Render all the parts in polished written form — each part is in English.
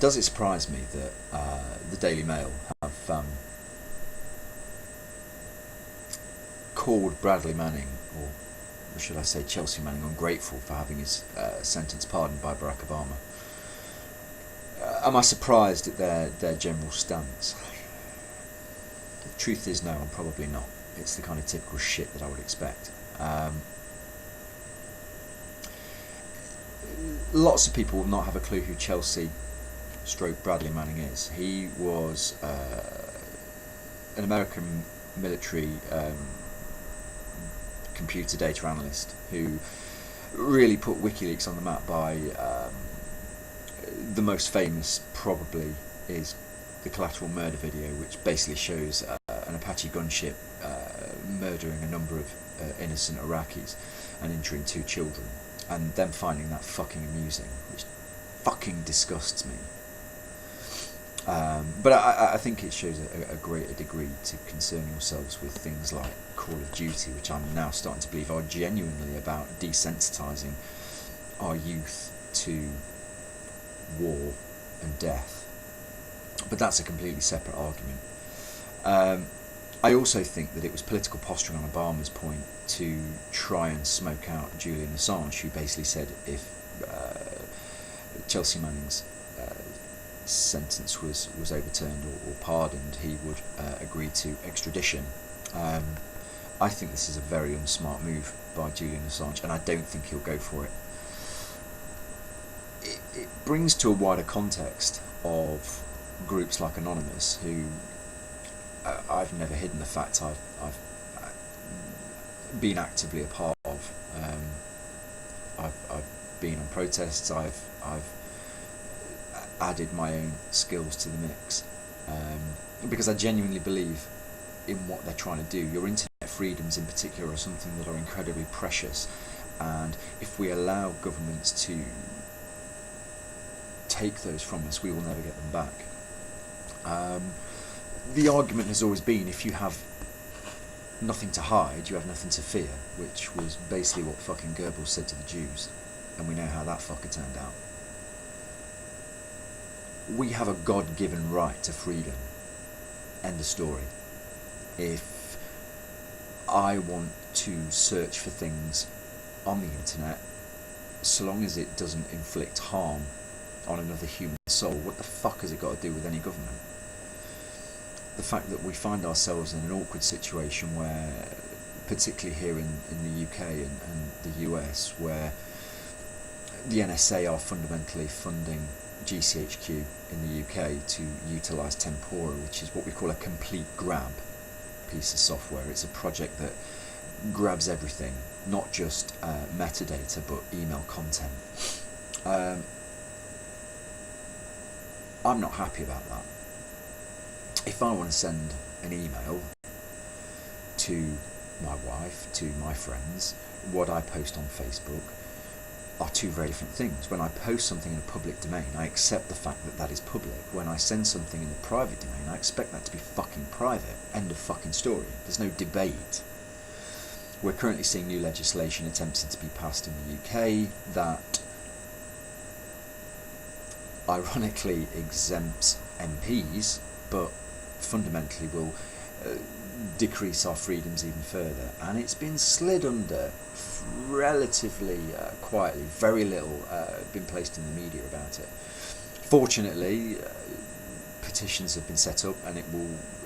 does it surprise me that the Daily Mail have called Bradley Manning, or should I say Chelsea Manning, ungrateful for having his sentence pardoned by Barack Obama? Am I surprised at their general stance? The truth is no, I'm probably not. It's the kind of typical shit that I would expect. Lots of people will not have a clue who Chelsea stroke Bradley Manning is. He was an American military computer data analyst who really put WikiLeaks on the map by the most famous probably is the Collateral Murder video, which basically shows an Apache gunship murdering a number of innocent Iraqis and injuring 2 children, and them finding that fucking amusing, which fucking disgusts me. But I think it shows a greater degree to concern yourselves with things like Call of Duty, which I'm now starting to believe are genuinely about desensitising our youth to war and death. But that's a completely separate argument. I also think that it was political posturing on Obama's point to try and smoke out Julian Assange, who basically said if Chelsea Manning's sentence was overturned or pardoned, he would agree to extradition. I think this is a very unsmart move by Julian Assange, and I don't think he'll go for it. It brings to a wider context of groups like Anonymous, who I've never hidden the fact I've been actively a part of. I've been on protests. I've added my own skills to the mix, because I genuinely believe in what they're trying to do. Your internet freedoms in particular are something that are incredibly precious, and if we allow governments to take those from us, we will never get them back. The argument has always been, if you have nothing to hide, you have nothing to fear, which was basically what fucking Goebbels said to the Jews, and we know how that fucker turned out. We have a God-given right to freedom. End of story. If I want to search for things on the internet, so long as it doesn't inflict harm on another human soul, what the fuck has it got to do with any government? The fact that we find ourselves in an awkward situation where, particularly here in the UK and the US, where the NSA are fundamentally funding GCHQ in the UK to utilise Tempora, which is what we call a complete grab piece of software. It's a project that grabs everything, not just metadata, but email content. I'm not happy about that. If I want to send an email to my wife, to my friends, what I post on Facebook are 2 very different things. When I post something in a public domain, I accept the fact that that is public. When I send something in the private domain, I expect that to be fucking private. End of fucking story. There's no debate. We're currently seeing new legislation attempting to be passed in the UK that ironically exempts MPs, but fundamentally will decrease our freedoms even further, and it's been slid under relatively quietly. Very little been placed in the media about it. Fortunately, petitions have been set up, and it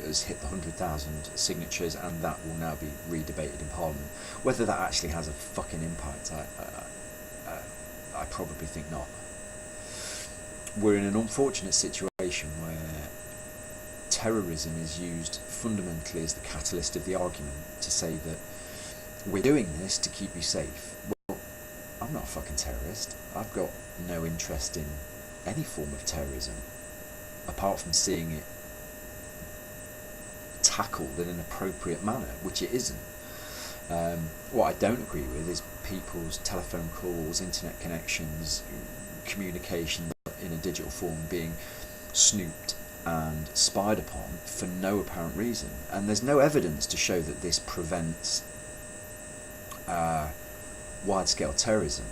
has hit the 100,000 signatures, and that will now be redebated in Parliament. Whether that actually has a fucking impact, I probably think not. We're in an unfortunate situation where terrorism is used fundamentally as the catalyst of the argument to say that we're doing this to keep you safe. Well, I'm not a fucking terrorist. I've got no interest in any form of terrorism apart from seeing it tackled in an appropriate manner, which it isn't. What I don't agree with is people's telephone calls, internet connections, communication in a digital form being snooped and spied upon for no apparent reason. And there's no evidence to show that this prevents wide-scale terrorism,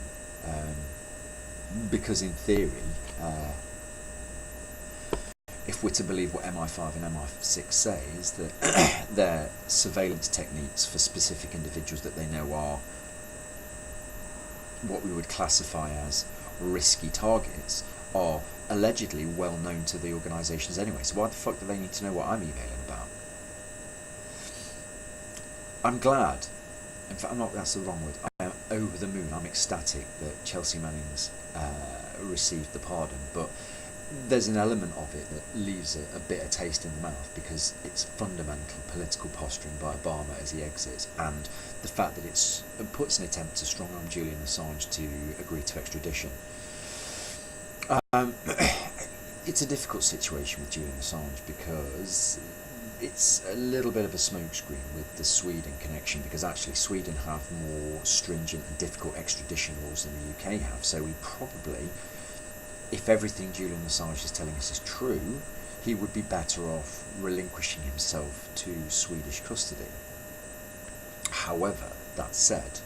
because in theory if we're to believe what MI5 and MI6 say, is that their surveillance techniques for specific individuals that they know are what we would classify as risky targets are allegedly well known to the organisations anyway. So why the fuck do they need to know what I'm emailing about? I'm glad. In fact, that's the wrong word. I am over the moon. I'm ecstatic that Chelsea Manning's received the pardon, but there's an element of it that leaves a bitter taste in the mouth, because it's fundamental political posturing by Obama as he exits, and the fact that it puts an attempt to strong-arm Julian Assange to agree to extradition. It's a difficult situation with Julian Assange because it's a little bit of a smokescreen with the Sweden connection, because actually Sweden have more stringent and difficult extradition laws than the UK have, so we probably, if everything Julian Assange is telling us is true, he would be better off relinquishing himself to Swedish custody. However, that said,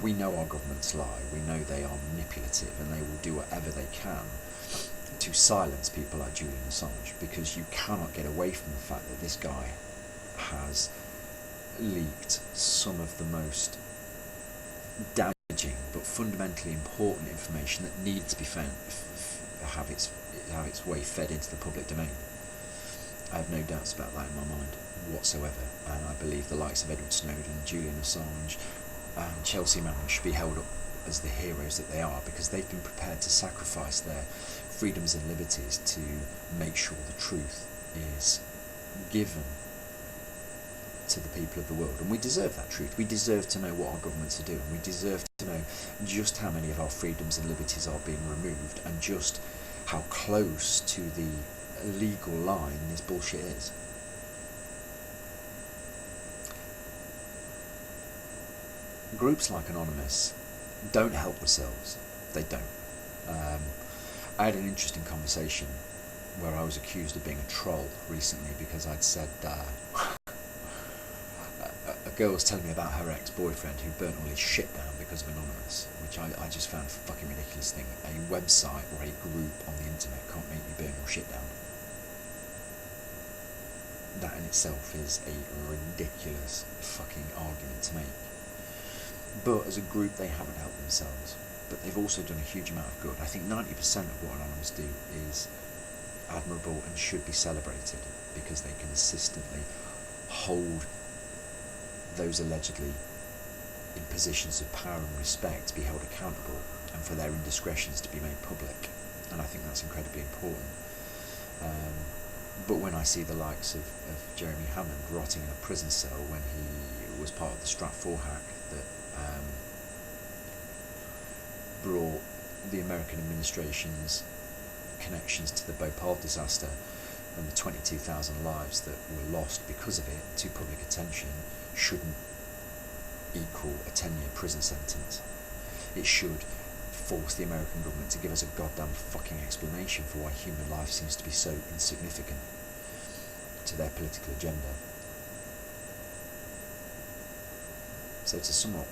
we know our governments lie, we know they are manipulative, and they will do whatever they can to silence people like Julian Assange, because you cannot get away from the fact that this guy has leaked some of the most damaging but fundamentally important information that needs to be have its way fed into the public domain. I have no doubts about that in my mind whatsoever, and I believe the likes of Edward Snowden, Julian Assange and Chelsea Manning should be held up as the heroes that they are, because they've been prepared to sacrifice their freedoms and liberties to make sure the truth is given to the people of the world. And we deserve that truth. We deserve to know what our governments are doing. We deserve to know just how many of our freedoms and liberties are being removed, and just how close to the legal line this bullshit is. Groups like Anonymous don't help themselves. They don't. I had an interesting conversation where I was accused of being a troll recently, because I'd said a girl was telling me about her ex-boyfriend who burnt all his shit down because of Anonymous, which I just found a fucking ridiculous thing. A website or a group on the internet can't make you burn your shit down. That in itself is a ridiculous fucking argument to make. But as a group, they haven't helped themselves. But they've also done a huge amount of good. I think 90% of what Anonymous do is admirable and should be celebrated, because they consistently hold those allegedly in positions of power and respect to be held accountable, and for their indiscretions to be made public. And I think that's incredibly important. But when I see the likes of Jeremy Hammond rotting in a prison cell when he was part of the Stratfor hack that brought the American administration's connections to the Bhopal disaster and the 22,000 lives that were lost because of it to public attention, shouldn't equal a 10-year prison sentence. It should force the American government to give us a goddamn fucking explanation for why human life seems to be so insignificant to their political agenda. So to sum up,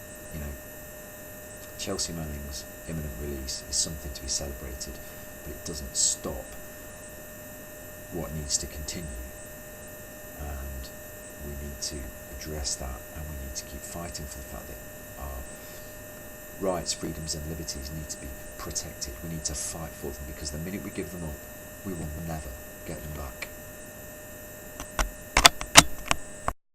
Chelsea Manning's imminent release is something to be celebrated, but it doesn't stop what needs to continue, and we need to address that, and we need to keep fighting for the fact that our rights, freedoms and liberties need to be protected. We need to fight for them, because the minute we give them up, we will never get them back.